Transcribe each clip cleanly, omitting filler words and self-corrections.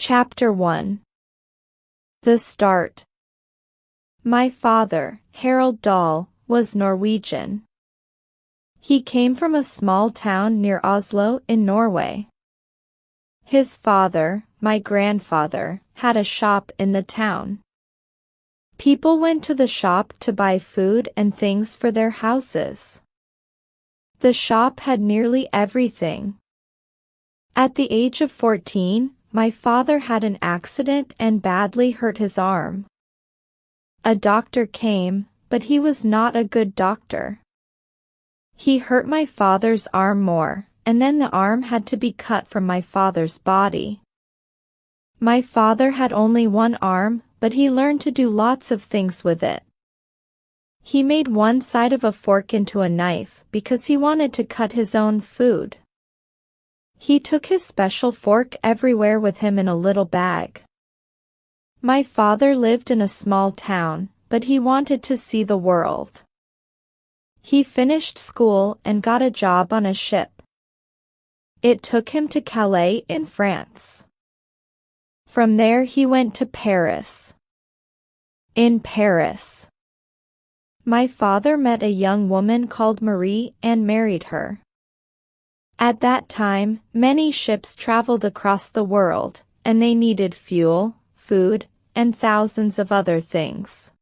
Chapter 1. The Start. My father, Harold Dahl, was Norwegian. He came from a small town near Oslo in Norway. His father, my grandfather, had a shop in the town. People went to the shop to buy food and things for their houses. The shop had nearly everything. At the age of 14, my father had an accident and badly hurt his arm. A doctor came, but he was not a good doctor. He hurt my father's arm more, and then the arm had to be cut from my father's body. My father had only one arm, but he learned to do lots of things with it. He made one side of a fork into a knife because he wanted to cut his own food. He took his special fork everywhere with him in a little bag. My father lived in a small town, but he wanted to see the world. He finished school and got a job on a ship. It took him to Calais in France. From there he went to Paris. In Paris, my father met a young woman called Marie and married her. At that time, many ships traveled across the world, and they needed fuel, food, and thousands of other things.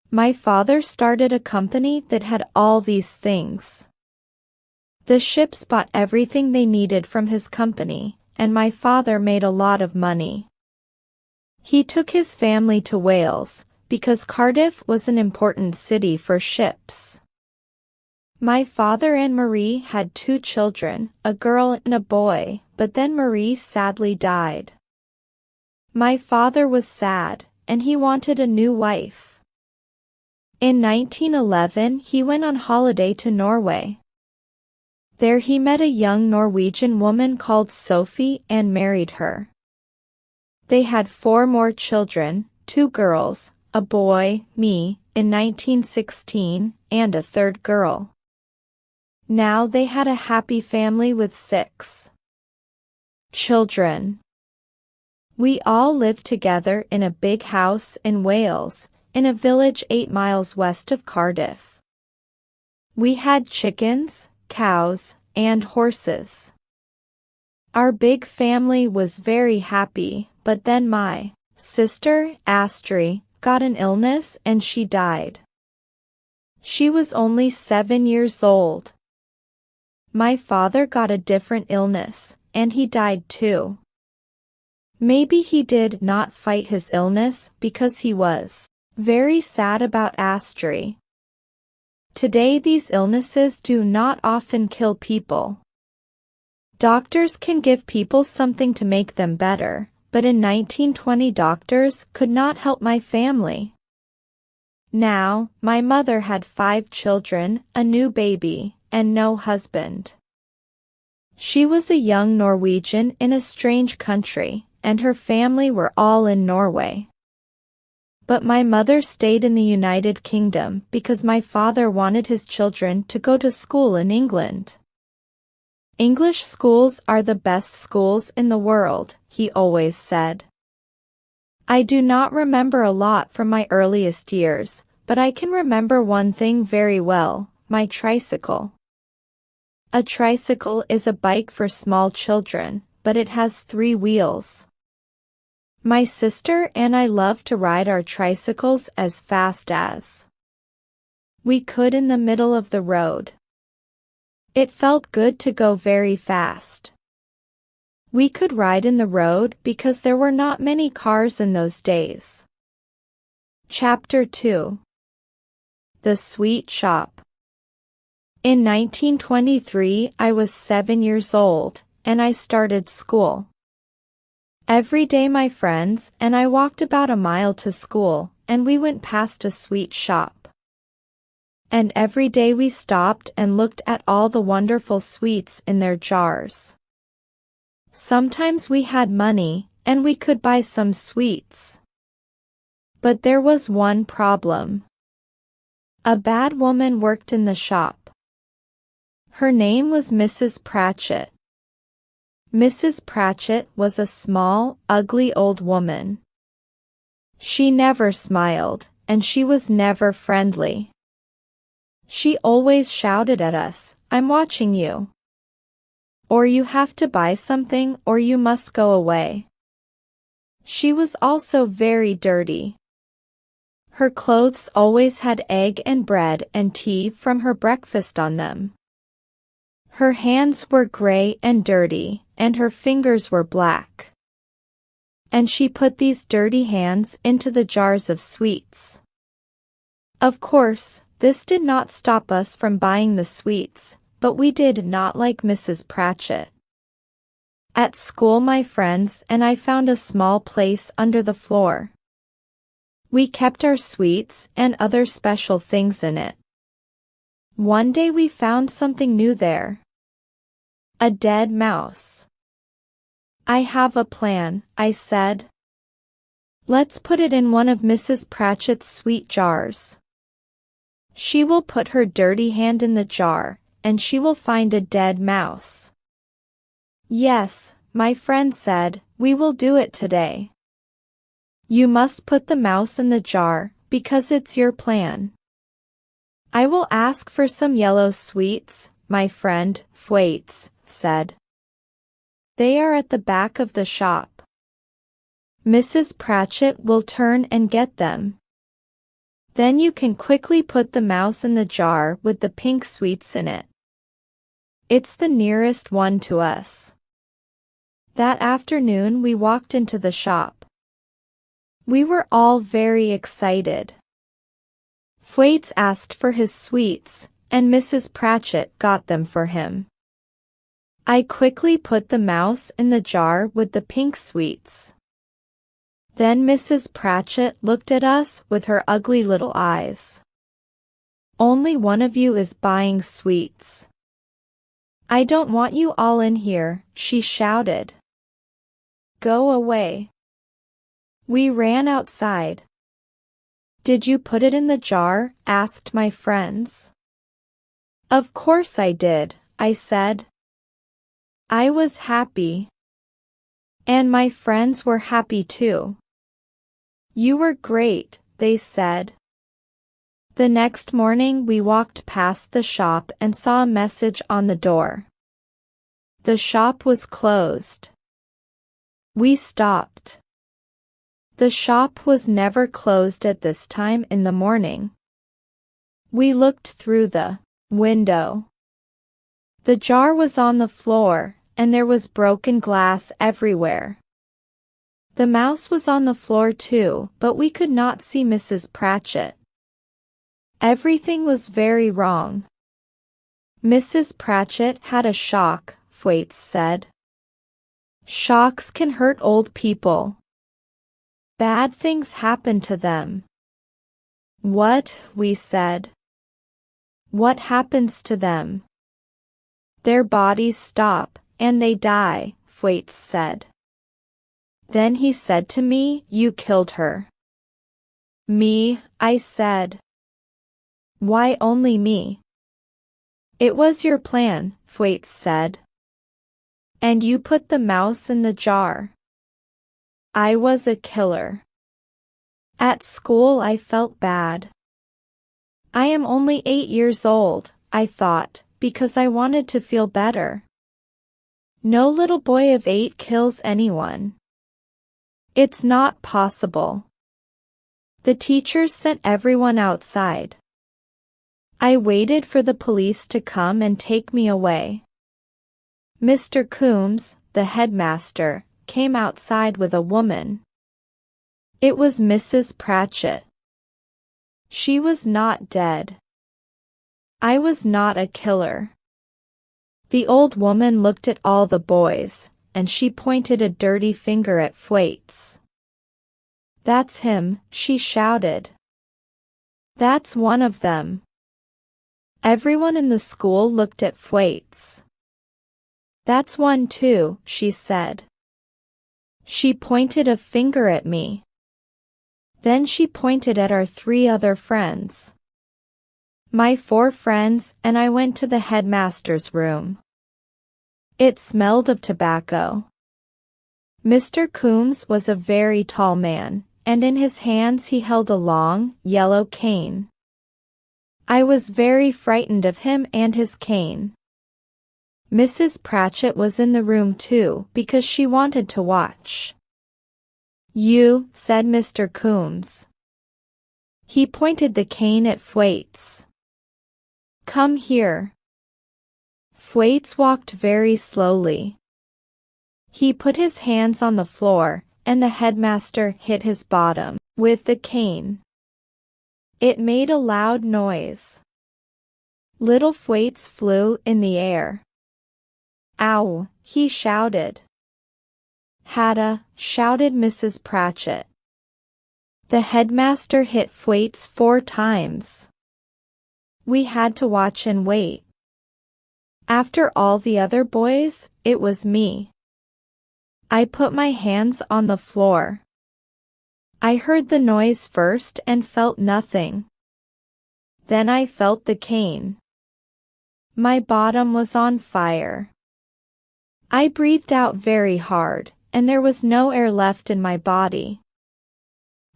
My father started a company that had all these things. The ships bought everything they needed from his company, and my father made a lot of money. He took his family to Wales, because Cardiff was an important city for ships. My father and Marie had 2 children, a girl and a boy, but then Marie sadly died. My father was sad, and he wanted a new wife. In 1911 he went on holiday to Norway. There he met a young Norwegian woman called Sophie and married her. They had 4 more children, 2 girls, a boy, me, in 1916, and a 3rd girl. Now they had a happy family with 6 children. We all lived together in a big house in Wales, in a village 8 miles west of Cardiff. We had chickens, cows, and horses. Our big family was very happy, but then my sister, Astrid, got an illness and she died. She was only 7 years old. My father got a different illness, and he died too. Maybe he did not fight his illness because he was very sad about Astrid. Today these illnesses do not often kill people. Doctors can give people something to make them better, but in 1920 doctors could not help my family. Now, my mother had 5 children, a new baby, and no husband. She was a young Norwegian in a strange country, and her family were all in Norway. But my mother stayed in the United Kingdom because my father wanted his children to go to school in England. English schools are the best schools in the world, he always said. I do not remember a lot from my earliest years, but I can remember one thing very well, my tricycle. A tricycle is a bike for small children, but it has 3 wheels. My sister and I loved to ride our tricycles as fast as we could in the middle of the road. It felt good to go very fast. We could ride in the road because there were not many cars in those days. Chapter 2. The Sweet Shop. In 1923 I was 7 years old, and I started school. Every day my friends and I walked about a mile to school, and we went past a sweet shop. And every day we stopped and looked at all the wonderful sweets in their jars. Sometimes we had money, and we could buy some sweets. But there was one problem. A bad woman worked in the shop. Her name was Mrs. Pratchett. Mrs. Pratchett was a small, ugly old woman. She never smiled, and she was never friendly. She always shouted at us, "I'm watching you." Or "You have to buy something or you must go away." She was also very dirty. Her clothes always had egg and bread and tea from her breakfast on them. Her hands were gray and dirty, and her fingers were black. And she put these dirty hands into the jars of sweets. Of course, this did not stop us from buying the sweets, but we did not like Mrs. Pratchett. At school my friends and I found a small place under the floor. We kept our sweets and other special things in it. One day we found something new there. A dead mouse. "I have a plan," I said. "Let's put it in one of Mrs. Pratchett's sweet jars. She will put her dirty hand in the jar, and she will find a dead mouse." "Yes," my friend said, "we will do it today. You must put the mouse in the jar, because it's your plan." "I will ask for some yellow sweets," my friend, Thwaites, said. "They are at the back of the shop. Mrs. Pratchett will turn and get them. Then you can quickly put the mouse in the jar with the pink sweets in it. It's the nearest one to us." That afternoon we walked into the shop. We were all very excited. Thwaites asked for his sweets, and Mrs. Pratchett got them for him. I quickly put the mouse in the jar with the pink sweets. Then Mrs. Pratchett looked at us with her ugly little eyes. "Only one of you is buying sweets. I don't want you all in here," she shouted. "Go away." We ran outside. "Did you put it in the jar?" asked my friends. "Of course I did," I said. I was happy. And my friends were happy too. "You were great," they said. The next morning we walked past the shop and saw a message on the door. The shop was closed. We stopped. The shop was never closed at this time in the morning. We looked through the window. The jar was on the floor, and there was broken glass everywhere. The mouse was on the floor too, but we could not see Mrs. Pratchett. Everything was very wrong. Mrs. Pratchett had a shock, Thwaites said. "Shocks can hurt old people. Bad things happen to them." "What?" we said. "What happens to them?" "Their bodies stop, and they die," Thwaites said. Then he said to me, "You killed her." "Me?" I said. "Why only me?" "It was your plan," Thwaites said. "And you put the mouse in the jar." I was a killer. At school I felt bad. I am only 8 years old, I thought, because I wanted to feel better. No little boy of 8 kills anyone. It's not possible. The teachers sent everyone outside. I waited for the police to come and take me away. Mr. Coombs, the headmaster, came outside with a woman. It was Mrs. Pratchett. She was not dead. I was not a killer. The old woman looked at all the boys, and she pointed a dirty finger at Thwaites. "That's him," she shouted. "That's one of them." Everyone in the school looked at Thwaites. "That's one too," she said. She pointed a finger at me. Then she pointed at our 3 other friends. My 4 friends and I went to the headmaster's room. It smelled of tobacco. Mr. Coombs was a very tall man, and in his hands he held a long, yellow cane. I was very frightened of him and his cane. Mrs. Pratchett was in the room too, because she wanted to watch. "You," said Mr. Coombs. He pointed the cane at Thwaites. "Come here." Thwaites walked very slowly. He put his hands on the floor, and the headmaster hit his bottom with the cane. It made a loud noise. Little Thwaites flew in the air. "Ow!" he shouted. "Hada!" shouted Mrs. Pratchett. The headmaster hit Thwaites 4 times. We had to watch and wait. After all the other boys, it was me. I put my hands on the floor. I heard the noise first and felt nothing. Then I felt the cane. My bottom was on fire. I breathed out very hard, and there was no air left in my body.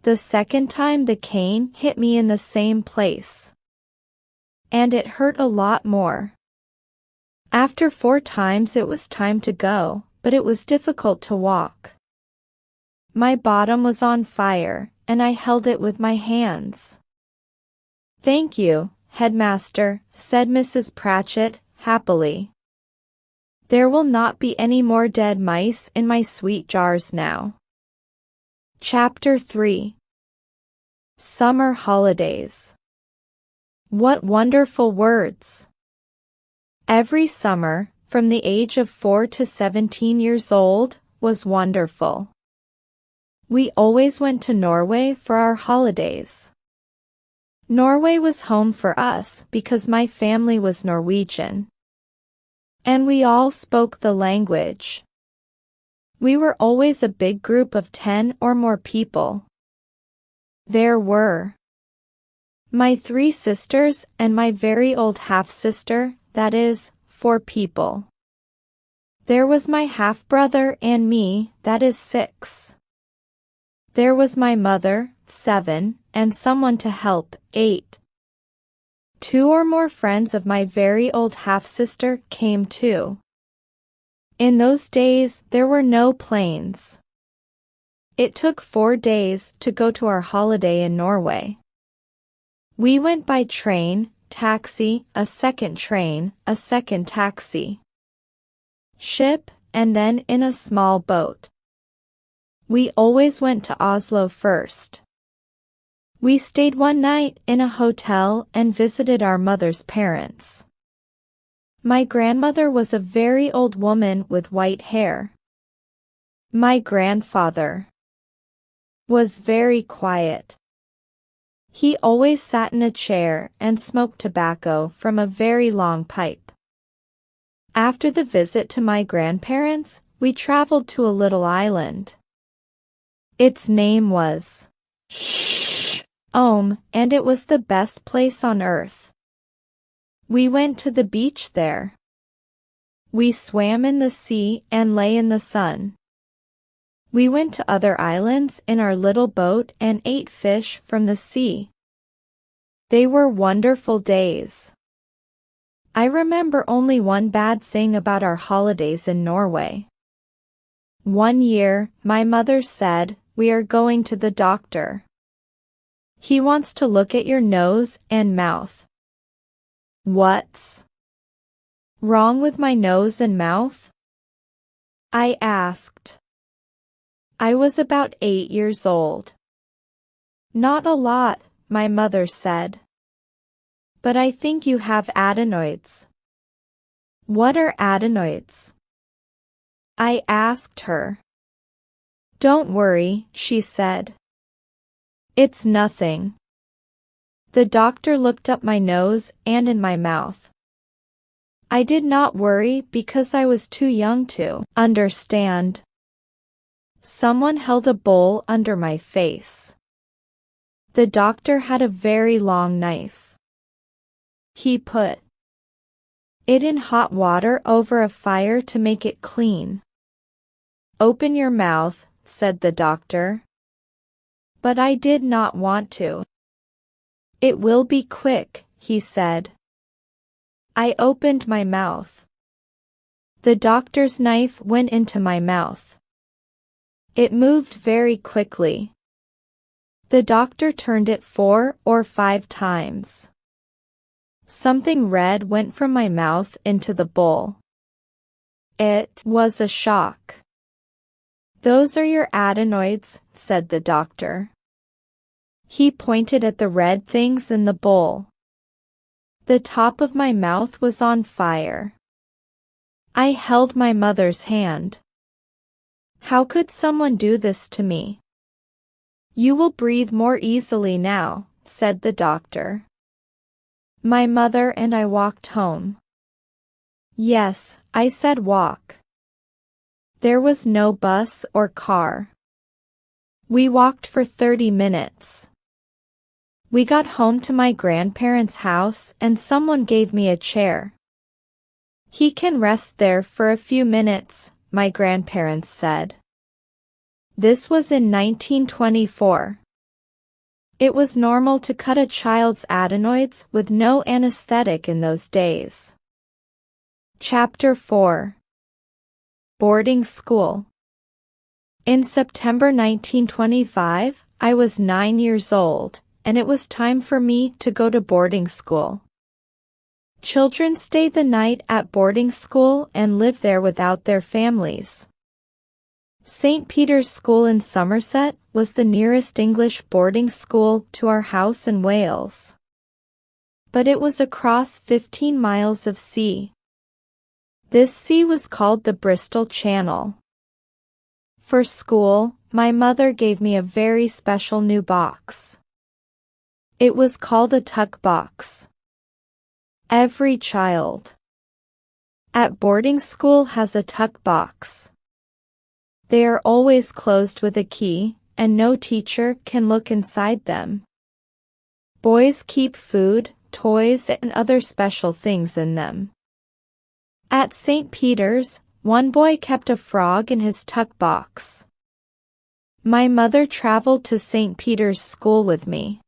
The second time the cane hit me in the same place. And it hurt a lot more. After 4 times it was time to go, but it was difficult to walk. My bottom was on fire, and I held it with my hands. "Thank you, headmaster," said Mrs. Pratchett, happily. "There will not be any more dead mice in my sweet jars now." Chapter 3. Summer Holidays. What wonderful words! Every summer, from the age of 4 to 17 years old, was wonderful. We always went to Norway for our holidays. Norway was home for us because my family was Norwegian. And we all spoke the language. We were always a big group of 10 or more people. There were my 3 sisters and my very old half-sister, that is, 4 people. There was my half-brother and me, that is 6. There was my mother, 7, and someone to help, 8. 2 or more friends of my very old half-sister came too. In those days there were no planes. It took 4 days to go to our holiday in Norway. We went by train, taxi, a second train, a second taxi, ship, and then in a small boat. We always went to Oslo first. We stayed one night in a hotel and visited our mother's parents. My grandmother was a very old woman with white hair. My grandfather was very quiet. He always sat in a chair and smoked tobacco from a very long pipe. After the visit to my grandparents, we traveled to a little island. Its name was and it was the best place on earth. We went to the beach there. We swam in the sea and lay in the sun. We went to other islands in our little boat and ate fish from the sea. They were wonderful days. I remember only one bad thing about our holidays in Norway. One year, my mother said, "We are going to the doctor. He wants to look at your nose and mouth." "What's wrong with my nose and mouth?" I asked. I was about 8 years old. "Not a lot," my mother said. "But I think you have adenoids." "What are adenoids?" I asked her. "Don't worry," she said. "It's nothing." The doctor looked up my nose and in my mouth. I did not worry because I was too young to understand. Someone held a bowl under my face. The doctor had a very long knife. He put it in hot water over a fire to make it clean. Open your mouth, said the doctor. But I did not want to. It will be quick, he said. I opened my mouth. The doctor's knife went into my mouth. It moved very quickly. The doctor turned it 4 or 5 times. Something red went from my mouth into the bowl. It was a shock. Those are your adenoids, said the doctor. He pointed at the red things in the bowl. The top of my mouth was on fire. I held my mother's hand. How could someone do this to me? You will breathe more easily now, said the doctor. My mother and I walked home. Yes, I said walk. There was no bus or car. We walked for 30 minutes. We got home to my grandparents' house and someone gave me a chair. He can rest there for a few minutes, my grandparents said. This was in 1924. It was normal to cut a child's adenoids with no anesthetic in those days. Chapter 4. Boarding School. In September 1925, I was 9 years old, and it was time for me to go to boarding school. Children stay the night at boarding school and live there without their families. St. Peter's School in Somerset was the nearest English boarding school to our house in Wales. But it was across 15 miles of sea. This sea was called the Bristol Channel. For school, my mother gave me a very special new box. It was called a tuck box. Every child at boarding school has a tuck box. They are always closed with a key, and no teacher can look inside them. Boys keep food, toys, and other special things in them. At St. Peter's, one boy kept a frog in his tuck box. My mother traveled to St. Peter's School with me.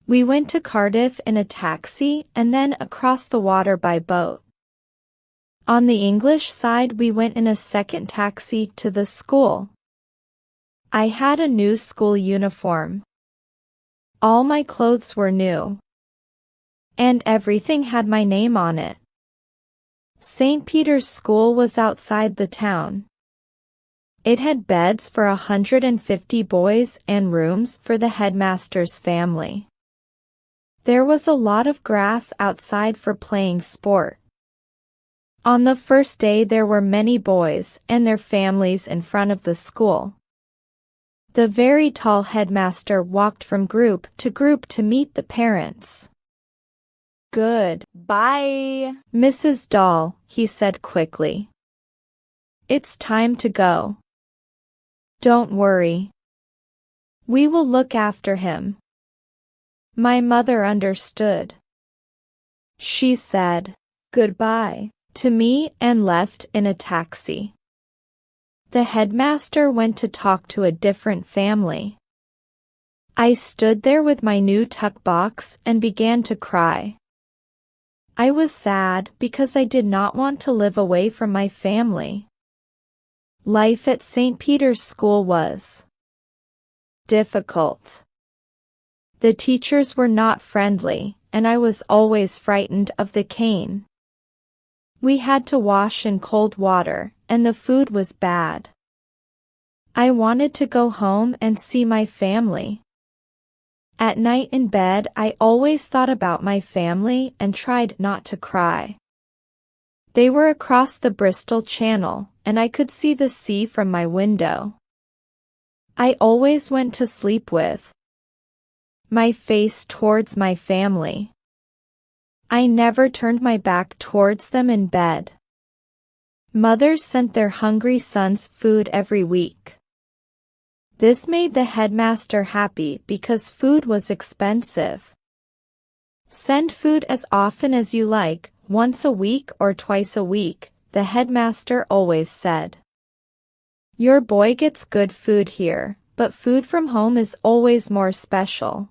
We went to Cardiff in a taxi and then across the water by boat. On the English side, we went in a second taxi to the school. I had a new school uniform. All my clothes were new. And everything had my name on it. St. Peter's School was outside the town. It had beds for 150 boys and rooms for the headmaster's family. There was a lot of grass outside for playing sport. On the first day there were many boys and their families in front of the school. The very tall headmaster walked from group to meet the parents. Good. Bye, Mrs. Doll, he said quickly. It's time to go. Don't worry. We will look after him. My mother understood. She said goodbye to me and left in a taxi. The headmaster went to talk to a different family. I stood there with my new tuck box and began to cry. I was sad because I did not want to live away from my family. Life at St. Peter's School was difficult. The teachers were not friendly, and I was always frightened of the cane. We had to wash in cold water, and the food was bad. I wanted to go home and see my family. At night in bed, I always thought about my family and tried not to cry. They were across the Bristol Channel, and I could see the sea from my window. I always went to sleep with my face towards my family. I never turned my back towards them in bed. Mothers sent their hungry sons food every week. This made the headmaster happy because food was expensive. Send food as often as you like, once a week or twice a week, the headmaster always said. Your boy gets good food here, but food from home is always more special.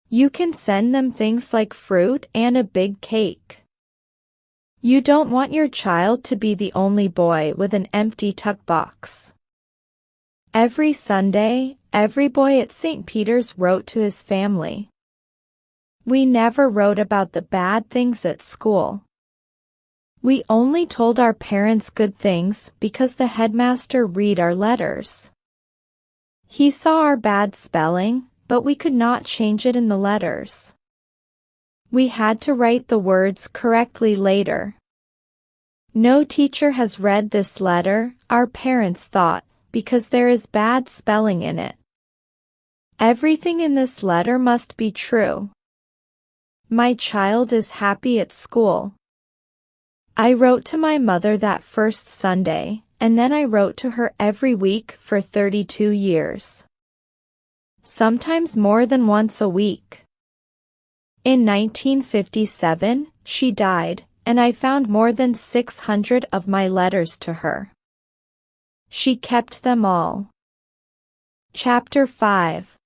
You can send them things like fruit and a big cake. You don't want your child to be the only boy with an empty tuck box. Every Sunday, every boy at St. Peter's wrote to his family. We never wrote about the bad things at school. We only told our parents good things because the headmaster read our letters. He saw our bad spelling, but we could not change it in the letters. We had to write the words correctly later. No teacher has read this letter, our parents thought, because there is bad spelling in it. Everything in this letter must be true. My child is happy at school. I wrote to my mother that first Sunday, and then I wrote to her every week for 32 years. Sometimes more than once a week. In 1957, she died, and I found more than 600 of my letters to her. She kept them all. Chapter 5.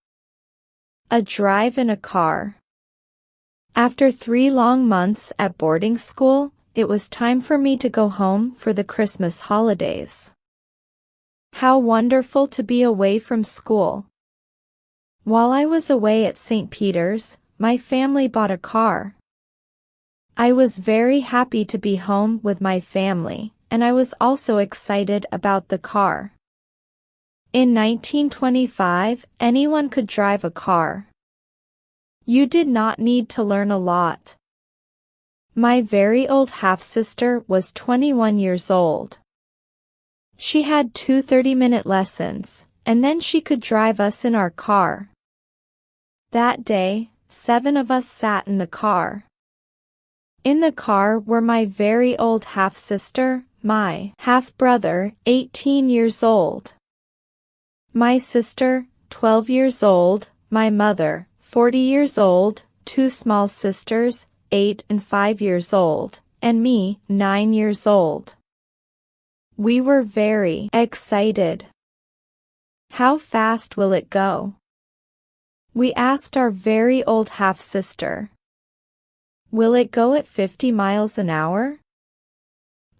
A drive in a car. After 3 long months at boarding school, it was time for me to go home for the Christmas holidays. How wonderful to be away from school. While I was away at St. Peter's, my family bought a car. I was very happy to be home with my family, and I was also excited about the car. In 1925, anyone could drive a car. You did not need to learn a lot. My very old half-sister was 21 years old. She had 2 30-minute lessons, and then she could drive us in our car. That day, 7 of us sat in the car. In the car were my very old half-sister, my half-brother, 18 years old, my sister, 12 years old, my mother, 40 years old, 2 small sisters, 8 and 5 years old, and me, 9 years old. We were very excited. How fast will it go? We asked our very old half-sister. Will it go at 50 miles an hour?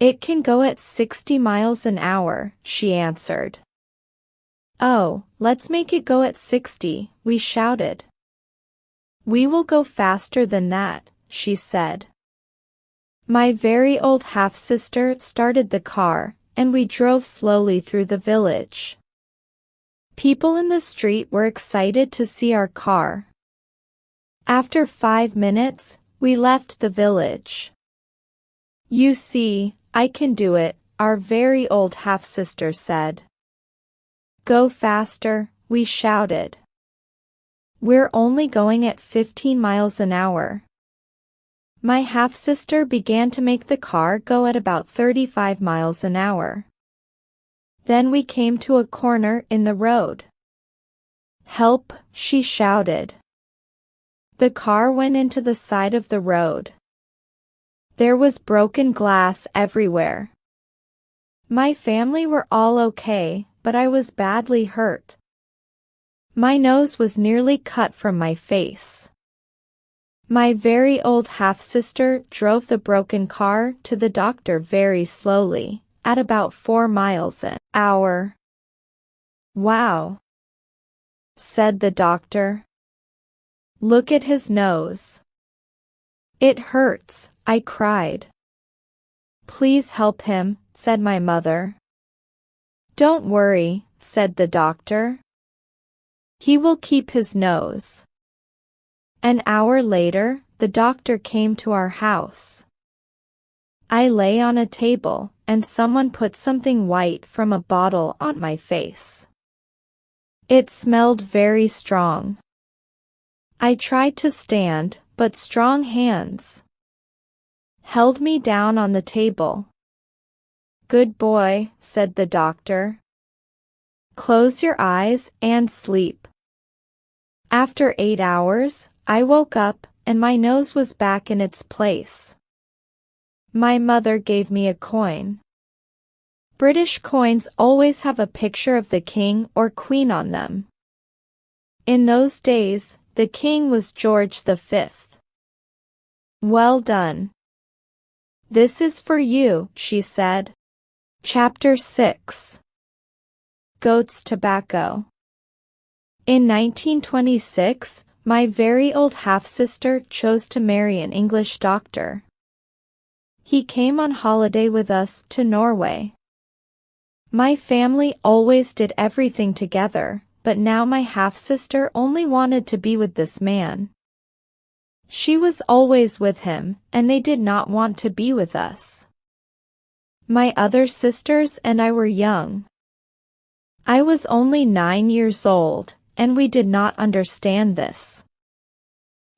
It can go at 60 miles an hour, she answered. Oh, let's make it go at 60, we shouted. We will go faster than that, she said. My very old half-sister started the car, and we drove slowly through the village. People in the street were excited to see our car. After 5 minutes, we left the village. You see, I can do it, our very old half-sister said. Go faster, we shouted. We're only going at 15 miles an hour. My half-sister began to make the car go at about 35 miles an hour. Then we came to a corner in the road. Help, she shouted. The car went into the side of the road. There was broken glass everywhere. My family were all okay, but I was badly hurt. My nose was nearly cut from my face. My very old half-sister drove the broken car to the doctor very slowly, at about 4 miles an hour. Wow, said the doctor. Look at his nose. It hurts, I cried. Please help him, said my mother. Don't worry, said the doctor. He will keep his nose. An hour later, the doctor came to our house. I lay on a table, and someone put something white from a bottle on my face. It smelled very strong. I tried to stand, but strong hands held me down on the table. Good boy, said the doctor. Close your eyes and sleep. After 8 hours, I woke up, and my nose was back in its place. My mother gave me a coin. British coins always have a picture of the king or queen on them. In those days, the king was George V. Well done. This is for you, she said. Chapter 6. Goat's Tobacco. In 1926, my very old half-sister chose to marry an English doctor. He came on holiday with us to Norway. My family always did everything together, but now my half-sister only wanted to be with this man. She was always with him, and they did not want to be with us. My other sisters and I were young. I was only 9 years old, and we did not understand this.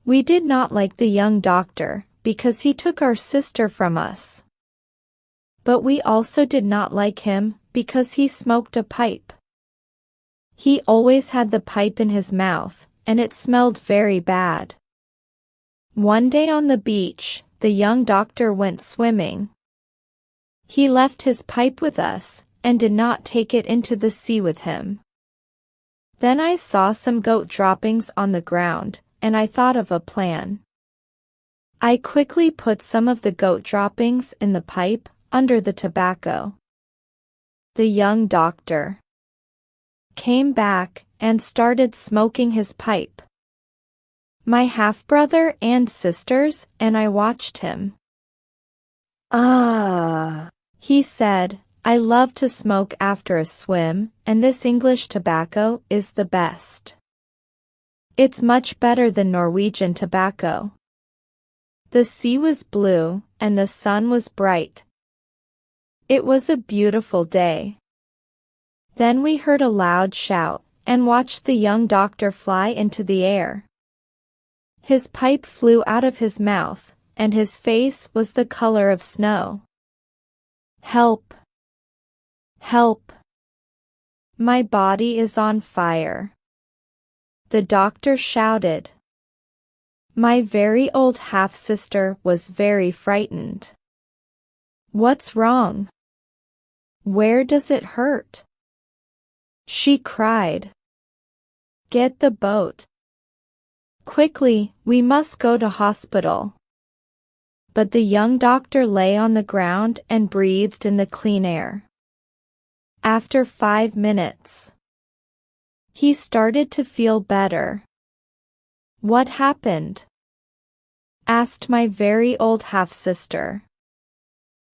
We did not like the young doctor, because he took our sister from us. But we also did not like him, because he smoked a pipe. He always had the pipe in his mouth, and it smelled very bad. One day on the beach, the young doctor went swimming. He left his pipe with us, and did not take it into the sea with him. Then I saw some goat droppings on the ground, and I thought of a plan. I quickly put some of the goat droppings in the pipe, under the tobacco. The young doctor came back, and started smoking his pipe. My half-brother and sisters and I watched him. He said, I love to smoke after a swim, and this English tobacco is the best. It's much better than Norwegian tobacco. The sea was blue, and the sun was bright. It was a beautiful day. Then we heard a loud shout, and watched the young doctor fly into the air. His pipe flew out of his mouth, and his face was the color of snow. Help! Help! My body is on fire. The doctor shouted. My very old half-sister was very frightened. What's wrong? Where does it hurt? She cried. Get the boat. Quickly, we must go to hospital. But the young doctor lay on the ground and breathed in the clean air. After 5 minutes, he started to feel better. What happened? Asked my very old half-sister.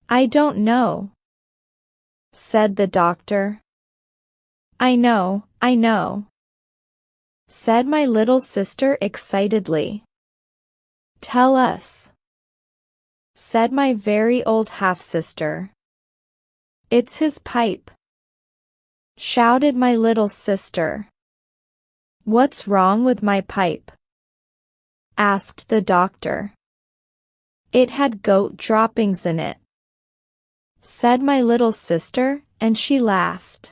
I don't know, said the doctor. I know, said my little sister excitedly. Tell us, said my very old half-sister. It's his pipe, shouted my little sister. What's wrong with my pipe? Asked the doctor. It had goat droppings in it, said my little sister, and she laughed.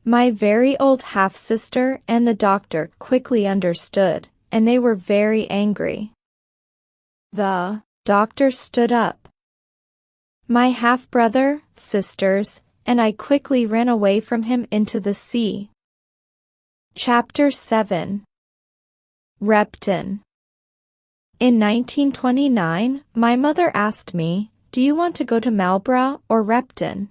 My very old half-sister and the doctor quickly understood, and they were very angry. The doctor stood up. My half-brother, sisters, and I quickly ran away from him into the sea. Chapter 7. Repton. In 1929, my mother asked me, do you want to go to Marlborough or Repton?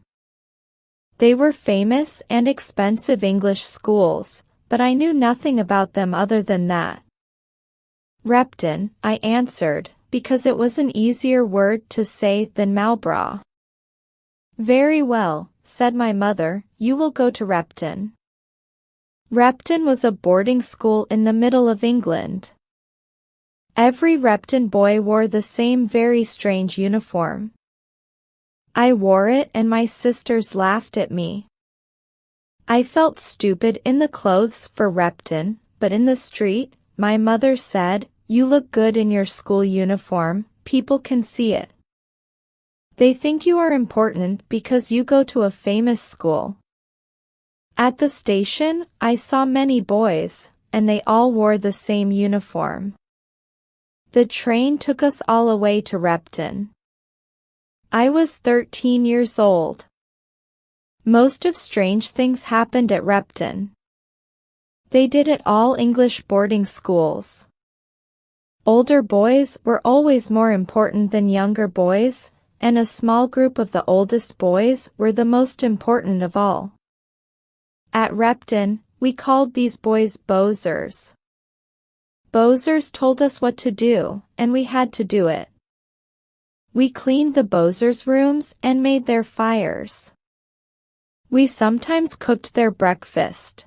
They were famous and expensive English schools, but I knew nothing about them other than that. Repton, I answered, because it was an easier word to say than Marlborough. Very well, said my mother, you will go to Repton. Repton was a boarding school in the middle of England. Every Repton boy wore the same very strange uniform. I wore it and my sisters laughed at me. I felt stupid in the clothes for Repton, but in the street, my mother said, you look good in your school uniform, people can see it. They think you are important because you go to a famous school. At the station, I saw many boys, and they all wore the same uniform. The train took us all away to Repton. I was 13 years old. Most of strange things happened at Repton. They did at all English boarding schools. Older boys were always more important than younger boys, and a small group of the oldest boys were the most important of all. At Repton, we called these boys bozers. Bozers told us what to do, and we had to do it. We cleaned the bozers' rooms and made their fires. We sometimes cooked their breakfast.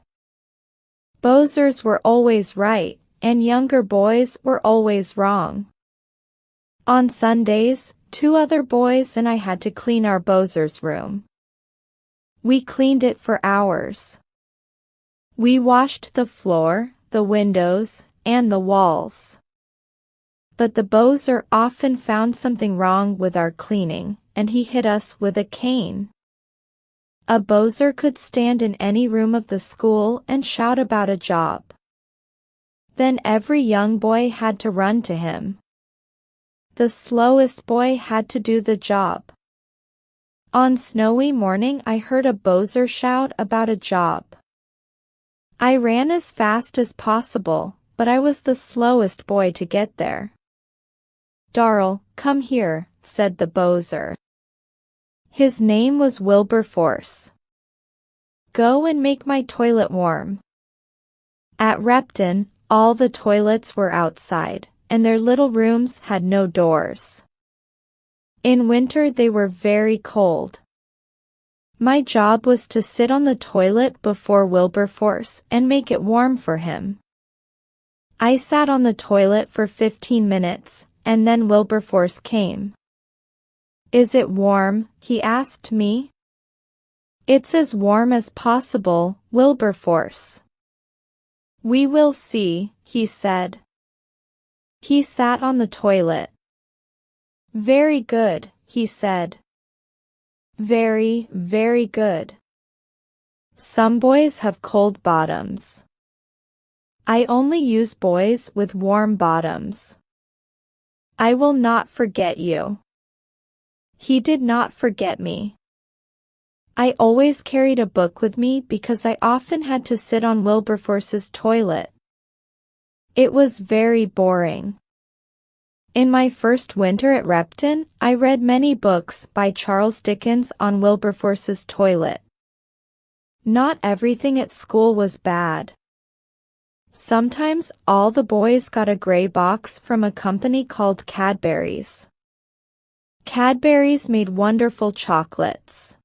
Bozers were always right, and younger boys were always wrong. On Sundays, 2 other boys and I had to clean our bozers' room. We cleaned it for hours. We washed the floor, the windows, and the walls. But the bozer often found something wrong with our cleaning, and he hit us with a cane. A bozer could stand in any room of the school and shout about a job. Then every young boy had to run to him. The slowest boy had to do the job. On snowy morning I heard a bozer shout about a job. I ran as fast as possible, but I was the slowest boy to get there. "Darrell, come here," said the bozer. His name was Wilberforce. "Go and make my toilet warm." At Repton, all the toilets were outside, and their little rooms had no doors. In winter they were very cold. My job was to sit on the toilet before Wilberforce and make it warm for him. I sat on the toilet for 15 minutes, and then Wilberforce came. "Is it warm?" he asked me. "It's as warm as possible, Wilberforce." "We will see," he said. He sat on the toilet. "Very good," he said. "Very, very good. Some boys have cold bottoms. I only use boys with warm bottoms. I will not forget you." He did not forget me. I always carried a book with me because I often had to sit on Wilberforce's toilet. It was very boring. In my first winter at Repton, I read many books by Charles Dickens on Wilberforce's toilet. Not everything at school was bad. Sometimes all the boys got a gray box from a company called Cadbury's. Cadbury's made wonderful chocolates.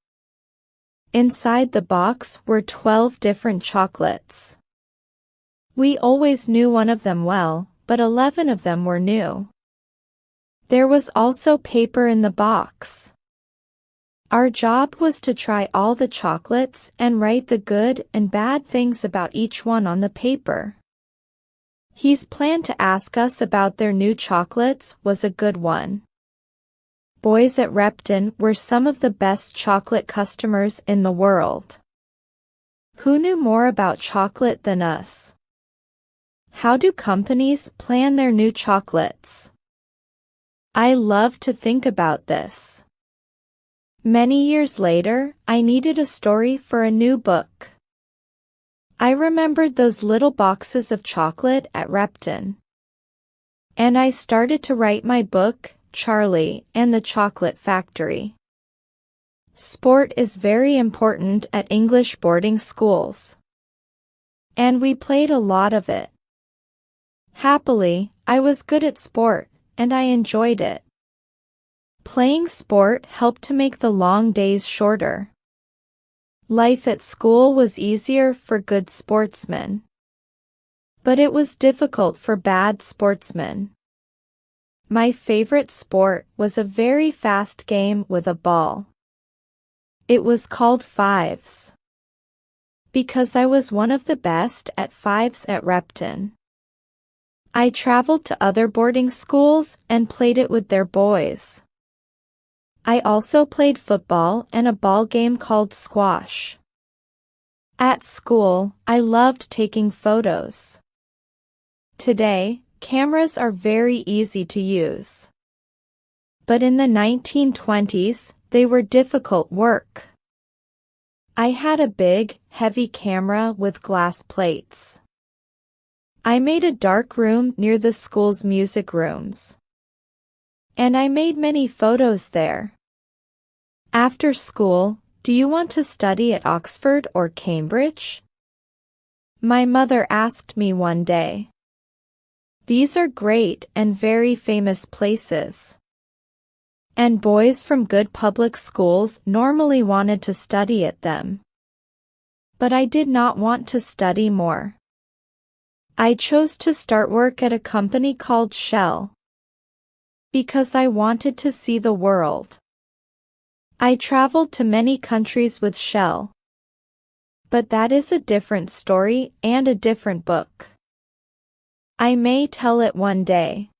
Inside the box were 12 different chocolates. We always knew one of them well, but 11 of them were new. There was also paper in the box. Our job was to try all the chocolates and write the good and bad things about each one on the paper. His plan to ask us about their new chocolates was a good one. Boys at Repton were some of the best chocolate customers in the world. Who knew more about chocolate than us? How do companies plan their new chocolates? I love to think about this. Many years later, I needed a story for a new book. I remembered those little boxes of chocolate at Repton. And I started to write my book, Charlie and the Chocolate Factory. Sport is very important at English boarding schools. And we played a lot of it. Happily, I was good at sport, and I enjoyed it. Playing sport helped to make the long days shorter. Life at school was easier for good sportsmen. But it was difficult for bad sportsmen. My favorite sport was a very fast game with a ball. It was called fives. Because I was one of the best at fives at Repton. I traveled to other boarding schools and played it with their boys. I also played football and a ball game called squash. At school, I loved taking photos. Today, cameras are very easy to use. But in the 1920s, they were difficult work. I had a big, heavy camera with glass plates. I made a dark room near the school's music rooms. And I made many photos there. After school, do you want to study at Oxford or Cambridge? My mother asked me one day. These are great and very famous places. And boys from good public schools normally wanted to study at them. But I did not want to study more. I chose to start work at a company called Shell. Because I wanted to see the world. I traveled to many countries with Shell. But that is a different story and a different book. I may tell it one day.